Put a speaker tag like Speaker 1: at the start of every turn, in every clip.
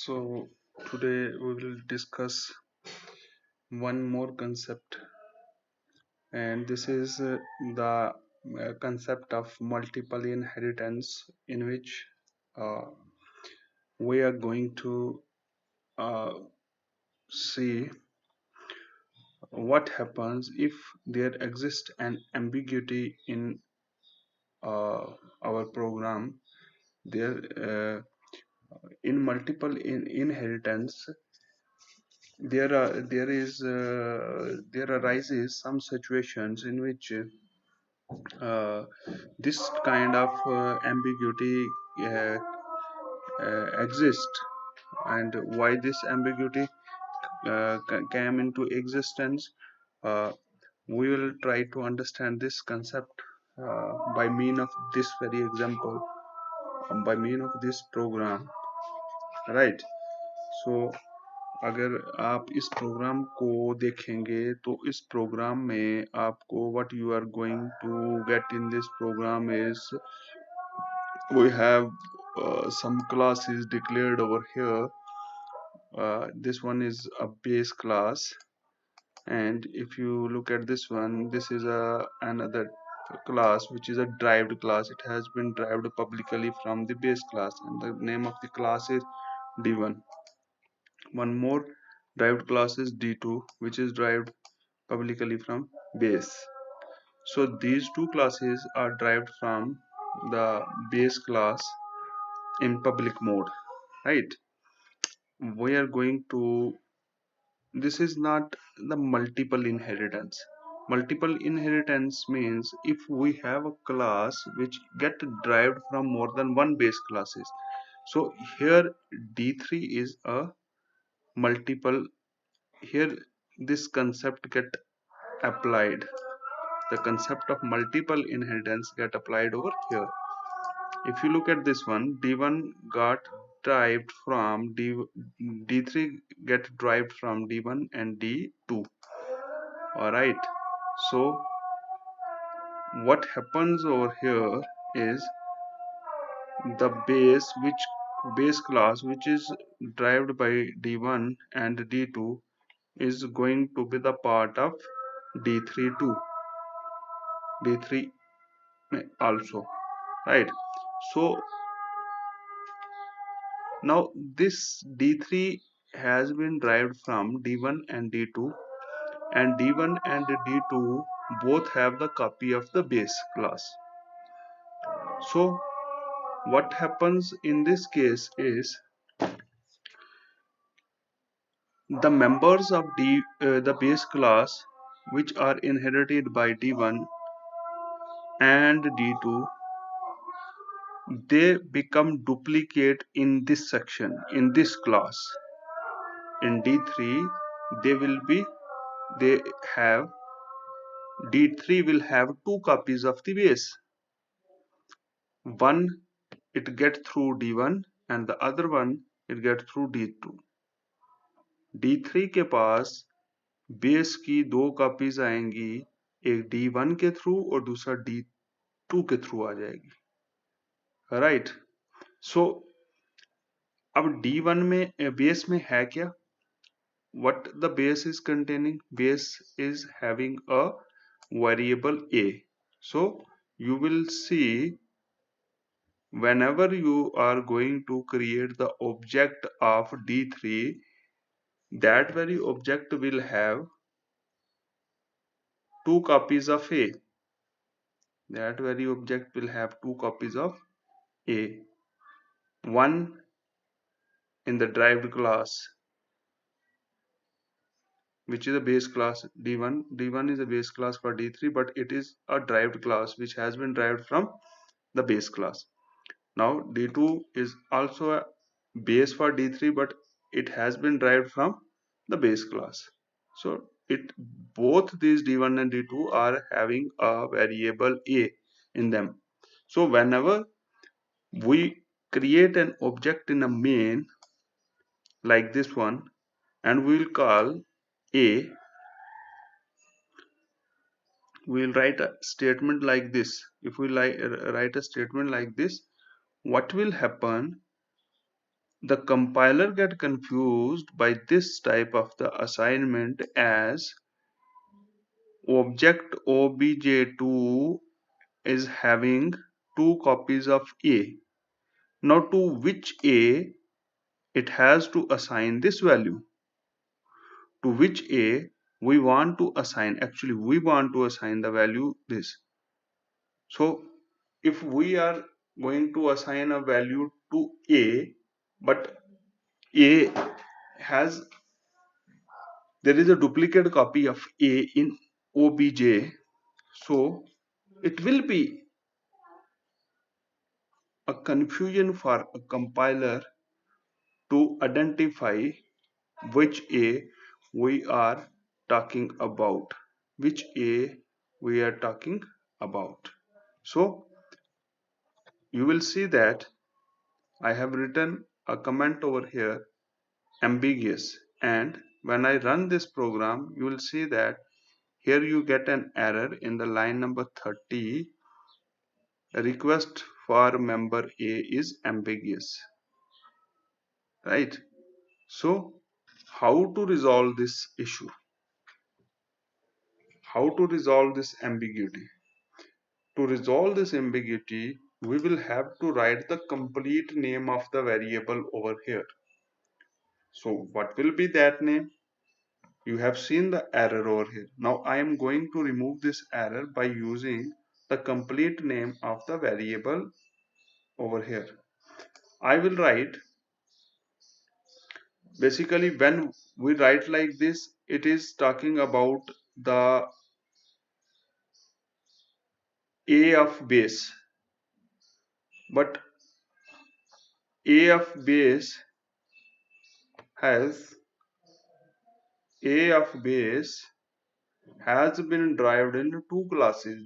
Speaker 1: So today we will discuss one more concept, and this is the concept of multiple inheritance, in which uh, we are going to uh, see what happens if there exists an ambiguity in our program. There, in multiple inheritance, there arises some situations in which this kind of ambiguity uh, exists, and why this ambiguity came into existence. uh, we will try to understand this concept by mean of this very example, by mean of this program, right? So अगर आप इस programme को देखेंगे तो इस programme में आपको what you are going to get in this program is we have some classes declared over here. This one is a base class, and if you look at this one, this is another class which is a derived class. It has been derived publicly from the base class, and the name of the class is d1. One more derived class is d2, which is derived publicly from base. So these two classes are derived from the base class in public mode, right? We are going to, this is not the multiple inheritance. Multiple inheritance means if we have a class which get derived from more than one base classes. So here d3 is a multiple. Here this concept get applied. The concept of multiple inheritance get applied over here. If you look at this one, d1 got derived from d3 get derived from d1 and d2. All right. So what happens over here is the base class which is derived by d1 and d2 is going to be the part of d3 too, d3 also, right? So now this d3 has been derived from d1 and d2, and d1 and d2 both have the copy of the base class. So what happens in this case is the members of the base class which are inherited by d1 and d2, they become duplicate in this section, in this class. In d3 they have, d3 will have two copies of the base. One it get through d1 and the other one it get through d2. d3 के पास base की दो copies आएंगी, एक d1 के through और दूसरा d2 के through आ जाएगी, राइट? सो अब d1 में बेस में है क्या? What the base is containing? Base is having a variable a. So you will see whenever you are going to create the object of d3, that very object will have two copies of a. That very object will have two copies of a. One in the derived class, which is a base class d1. d1 is a base class for d3, but it is a derived class which has been derived from the base class. Now d2 is also a base for d3, but it has been derived from the base class. So both these d1 and d2 are having a variable a in them. So whenever we create an object in a main like this one, and we will call a, we will write a statement like this. If we write a statement like this, what will happen? the compiler get confused by this type of the assignment as object obj2 is having two copies of A. Now to which A it has to assign this value? To which A we want to assign, actually we want to assign the value this. So if we are going to assign a value to A, but A has, there is a duplicate copy of A in obj, so it will be a confusion for a compiler to identify which A we are talking about, which A we are talking about. So you will see that I have written a comment over here, ambiguous, and when I run this program you will see that here you get an error in the line number 30, request for member A is ambiguous, right? So how to resolve this issue? How to resolve this ambiguity? To resolve this ambiguity, we will have to write the complete name of the variable over here. So what will be that name? You have seen the error over here. Now I am going to remove this error by using the complete name of the variable over here. I will write, basically when we write like this, it is talking about the A of base, but A of base has A of base has been derived in two classes,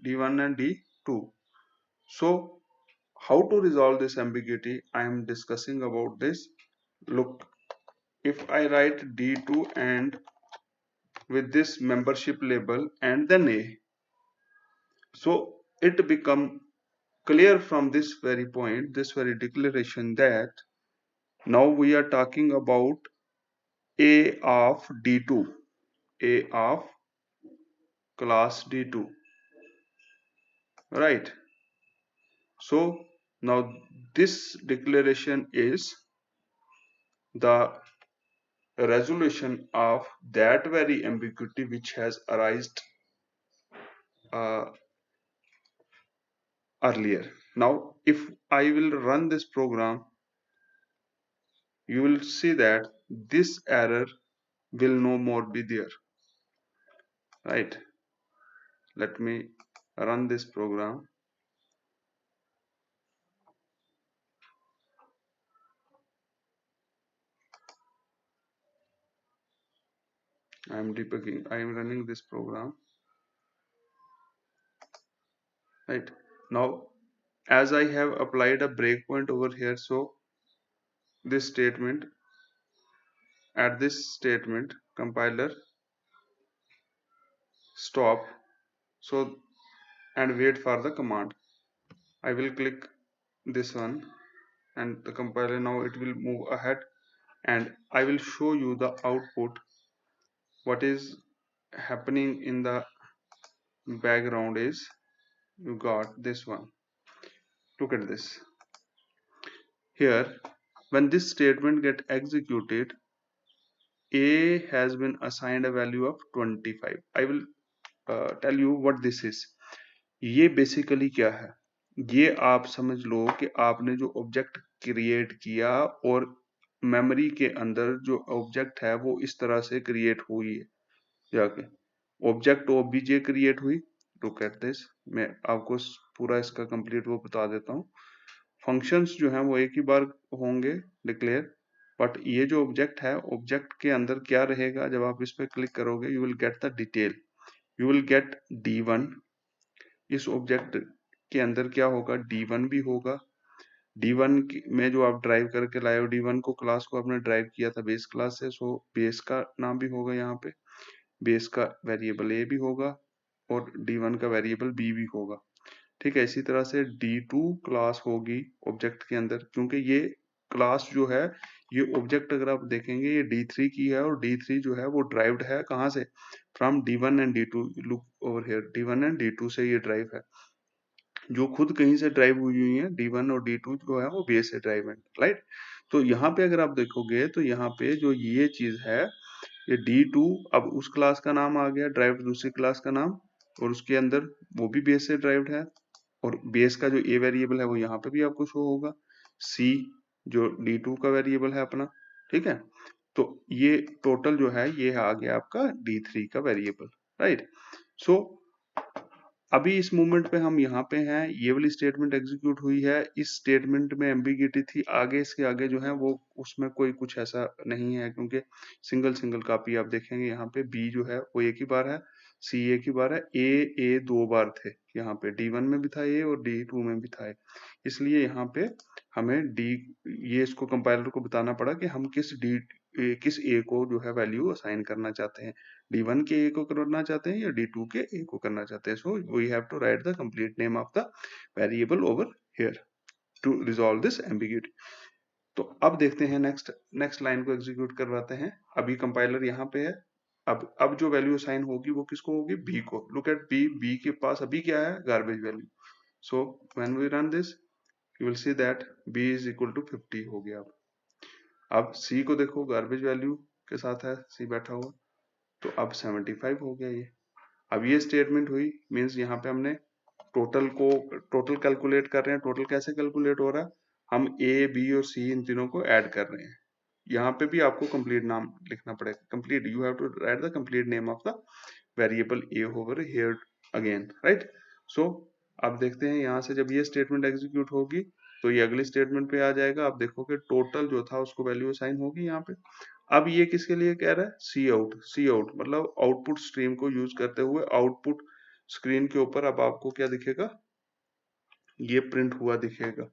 Speaker 1: D1 and D2. So how to resolve this ambiguity? I am discussing about this. Look, if I write D2 and with this membership label and then A, so it become clear from this very point, this very declaration, that now we are talking about A of D2, A of class D2, right? So now this declaration is the resolution of that very ambiguity which has arisen uh, earlier. Now if I will run this program, you will see that this error will no more be there, right? Let me run this program. I am debugging, I am running this program, right? Now as I have applied a breakpoint over here, so this statement, at this statement compiler stop, so and wait for the command. I will click this one and the compiler, now it will move ahead and I will show you the output. What is happening in the background is you got this one. Look at this. Here when this statement get executed, A has been assigned a value of 25. I will tell you what this is. ये basically क्या है, ये आप समझ लो कि आपने जो object create किया और मेमोरी के अंदर जो ऑब्जेक्ट है वो इस तरह से क्रिएट हुई है, जाके ऑब्जेक्ट ओबीजे क्रिएट हुई। लुक एट दिस, मैं आपको पूरा इसका कंप्लीट वो बता देता हूँ। फंक्शंस जो हैं वो एक ही बार होंगे डिक्लेयर, बट ये जो ऑब्जेक्ट है, ऑब्जेक्ट के अंदर क्या रहेगा, जब आप इस पर क्लिक करोगे you will get the detail, you will get D1। इस ऑब्जेक्ट के अंदर क्या होगा, D1 भी होगा। D1 में जो आप ड्राइव करके लाए हो, D1 को क्लास को आपने ड्राइव किया था बेस क्लास से, सो बेस का नाम भी होगा, यहाँ पे बेस का वेरिएबल A भी होगा और D1 का वेरिएबल B भी होगा। ठीक है, इसी तरह से D2 क्लास होगी ऑब्जेक्ट के अंदर, क्योंकि ये क्लास जो है, ये ऑब्जेक्ट अगर आप देखेंगे ये D3 की है, और D3 जो है वो ड्राइव्ड है कहाँ से, from D1 and D2, look over here, D1 and D2 से ये ड्राइव है, जो खुद कहीं से ड्राइव हुई है। D1 और D2 जो है वो बेस से ड्राइव है, राइट। तो यहाँ पे अगर आप देखोगे तो यहाँ पे जो ये चीज है, ये D2 अब उस क्लास का नाम आ गया, ड्राइव्ड दूसरी क्लास का नाम, और उसके अंदर वो भी बेस से ड्राइव्ड है, और बेस का जो a वेरिएबल है वो यहाँ पे भी आपको शो होगा, c जो D2 का वेरिएबल है अपना, ठीक है। तो ये टोटल जो है ये आ गया आपका D3 का वेरिएबल, राइट। सो अभी इस मोमेंट पे हम यहाँ पे हैं, ये वाली स्टेटमेंट एग्जीक्यूट हुई है, इस स्टेटमेंट में एम्बिगिटी थी, आगे इसके आगे जो है वो उसमें कोई कुछ ऐसा नहीं है, क्योंकि सिंगल सिंगल कॉपी आप देखेंगे यहाँ पे बी जो है वो एक ही बार है, सी एक ही बार है, ए दो बार थे, यहाँ पे D1 में भी था ए और D2 में भी था ए, इसलिए यहाँ पे हमें डी, ये इसको कंपाइलर को बताना पड़ा कि हम किस ए को जो है वैल्यू असाइन करना चाहते हैं, D1 के ए को करना चाहते हैं या D2 के ए को करना चाहते हैं। So we have to write the complete name of the variable over here to resolve this ambiguity. तो अब देखते हैं नेक्स्ट लाइन को एग्जीक्यूट करवाते हैं। अभी कंपाइलर यहाँ पे है, अब जो वैल्यू असाइन होगी वो किसको होगी, बी को। लुक एट बी के पास अभी क्या है, garbage value. So when we run this you will see that B is equal to 50 हो गया। अब सी को देखो, गार्बेज वैल्यू के साथ है सी बैठा हुआ, तो अब 75 हो गया ये। अब ये स्टेटमेंट हुई, मीन्स यहाँ पे हमने टोटल कैलकुलेट कर रहे हैं। टोटल कैसे कैलकुलेट हो रहा है, हम ए बी और सी इन तीनों को ऐड कर रहे हैं। यहाँ पे भी आपको कंप्लीट नाम लिखना पड़ेगा, complete, you have to write the complete name of the variable A over here again, right. So अब देखते हैं यहाँ से जब ये स्टेटमेंट एग्जीक्यूट होगी तो ये अगली स्टेटमेंट पे आ जाएगा। आप देखोगे टोटल जो था उसको वैल्यू असाइन होगी यहाँ पे। अब ये किसके लिए कह रहा है, सी आउट मतलब आउटपुट स्ट्रीम को यूज करते हुए आउटपुट स्क्रीन के ऊपर अब आपको क्या दिखेगा, ये प्रिंट हुआ दिखेगा।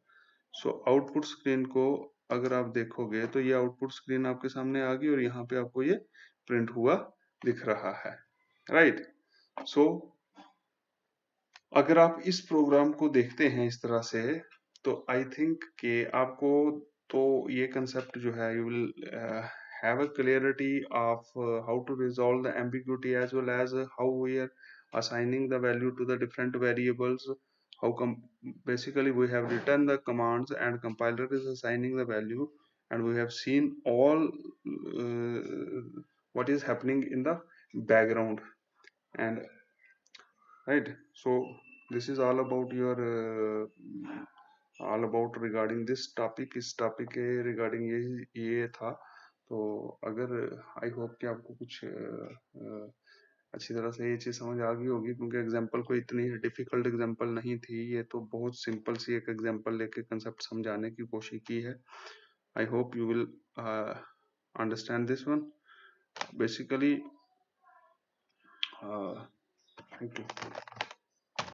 Speaker 1: सो आउटपुट स्क्रीन को अगर आप देखोगे तो ये आउटपुट स्क्रीन आपके सामने आ गई और यहाँ पे आपको ये प्रिंट हुआ दिख रहा है, राइट। सो अगर आप इस प्रोग्राम को देखते हैं इस तरह से तो आई थिंक कि आपको तो ये कंसेप्ट जो है you will have a clarity of how to resolve the ambiguity as well as how we are assigning the value to the different variables, how basically we have written the commands and compiler is assigning the value, and we have seen all what is happening in the background, and right. So this is all about your all about regarding this topic, इस topic के regarding ये था। तो अगर I hope कि आपको कुछ अच्छी तरह से ये चीज समझ आ गई होगी, क्योंकि एग्जाम्पल कोई इतनी डिफिकल्ट एग्जाम्पल नहीं थी, ये तो बहुत सिंपल सी एक एग्जाम्पल लेके कंसेप्ट समझाने की कोशिश की है। I hope you will understand this one basically. Thank you.